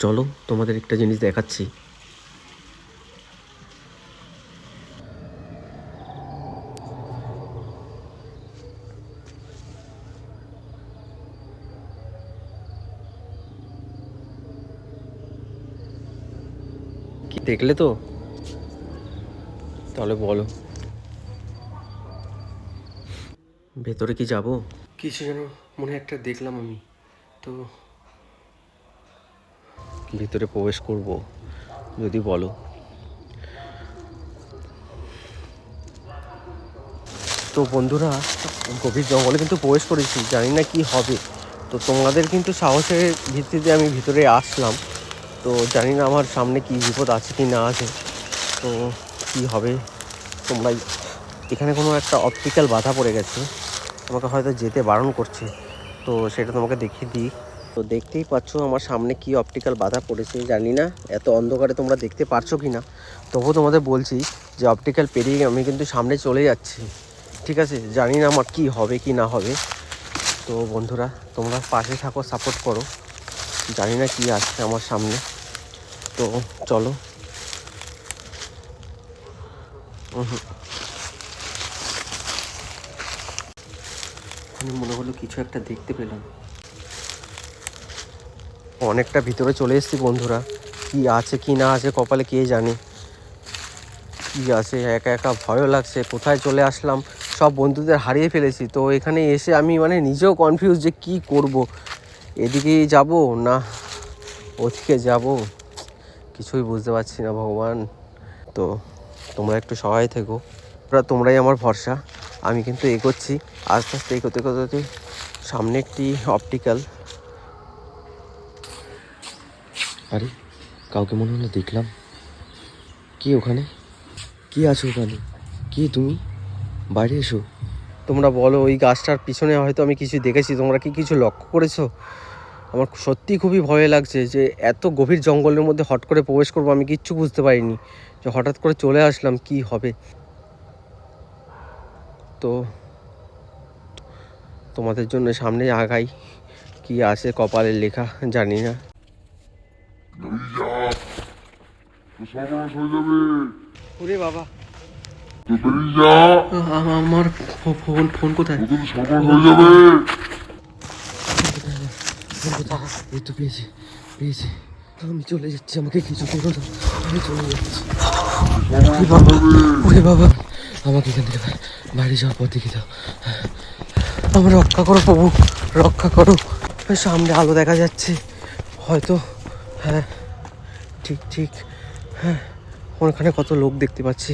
চলো তোমাদের একটা জিনিস দেখাচ্ছি। কি দেখলে তো? তাহলে বলো ভেতরে কি যাব? কিছু যেন মনে একটা দেখলাম আমি, তো ভিতরে প্রবেশ করব যদি বলো। তো বন্ধুরা, গভীর জঙ্গলে কিন্তু প্রবেশ করেছি, জানি না কি হবে। তো তোমাদের কিন্তু সাহসের ভিত্তিতে আমি ভিতরে আসলাম। তো জানি না আমার সামনে কি বিপদ আছে কি না আছে, তো কি হবে তোমরা। এখানে কোনো একটা অপটিক্যাল বাধা পড়ে গেছে, আমাকে হয়তো যেতে বারণ করছে, তো সেটা তোমাকে দেখিয়ে দিই। তো দেখতেই পাচ্ছ আমার সামনে কি অপটিক্যাল বাধা পড়েছে, জানি না এত অন্ধকারে তোমরা দেখতে পারছো কি না। তবুও তোমাদের বলছি যে অপটিক্যাল পেরিয়ে আমি কিন্তু সামনে চলে যাচ্ছি, ঠিক আছে? জানি না আমার কি হবে কি না হবে। তো বন্ধুরা, তোমরা পাশে থাকো, সাপোর্ট করো। জানি না কি আসছে আমার সামনে, তো চলো। মনে হলো কিছু একটা দেখতে পেলাম। অনেকটা ভিতরে চলে এসেছি বন্ধুরা, কি আছে কি না আছে কপালে কে জানে। কি আছে, একা একা ভয়ও লাগছে, কোথায় চলে আসলাম, সব বন্ধুদের হারিয়ে ফেলেছি। তো এখানে এসে আমি নিজেও কনফিউজ যে কি করব, এদিকেই যাব না ওদিকে যাব, কিছুই বুঝতে পারছি না ভগবান। তো তোমরা একটু সহায় থেকো, তোমরাই আমার ভরসা। আমি কিন্তু এগোচ্ছি আস্তে আস্তে, এগোতে এগোতে সামনে একটি অপটিক্যাল। আরে কাউকে মনে হলো দেখলাম। কি ওখানে? কি আছো ওখানে? কি তুমি? বাইরে এসো। তোমরা বলো, ওই গাছটার পিছনে হয়তো আমি কিছু দেখেছি, তোমরা কি কিছু লক্ষ্য করেছো? আমার সত্যি খুবই ভয় লাগছে যে এত গভীর জঙ্গলের মধ্যে হট করে প্রবেশ করবো, আমি কিচ্ছু বুঝতে পারিনি, যে হঠাৎ করে চলে আসলাম, কি হবে। তো তোমাদের জন্য সামনে আগাই, কি আছে কপালের লেখা জানি না। ওরে বাবা, আমার ফোন ফোন কোথায়? এই তো পেয়েছি পেয়েছি, আমি চলে যাচ্ছি, আমাকে কিছু করো না, আমি চলে যাচ্ছি। ওরে বাবা, আমাকে এখান থেকে বাইরে যাওয়ার পর দেখে দাও। আমার রক্ষা করো প্রভু, রক্ষা করো। সামনে আলো দেখা যাচ্ছে হয়তো, হ্যাঁ ঠিক ঠিক, হ্যাঁ ওখানে কত লোক দেখতে পাচ্ছি।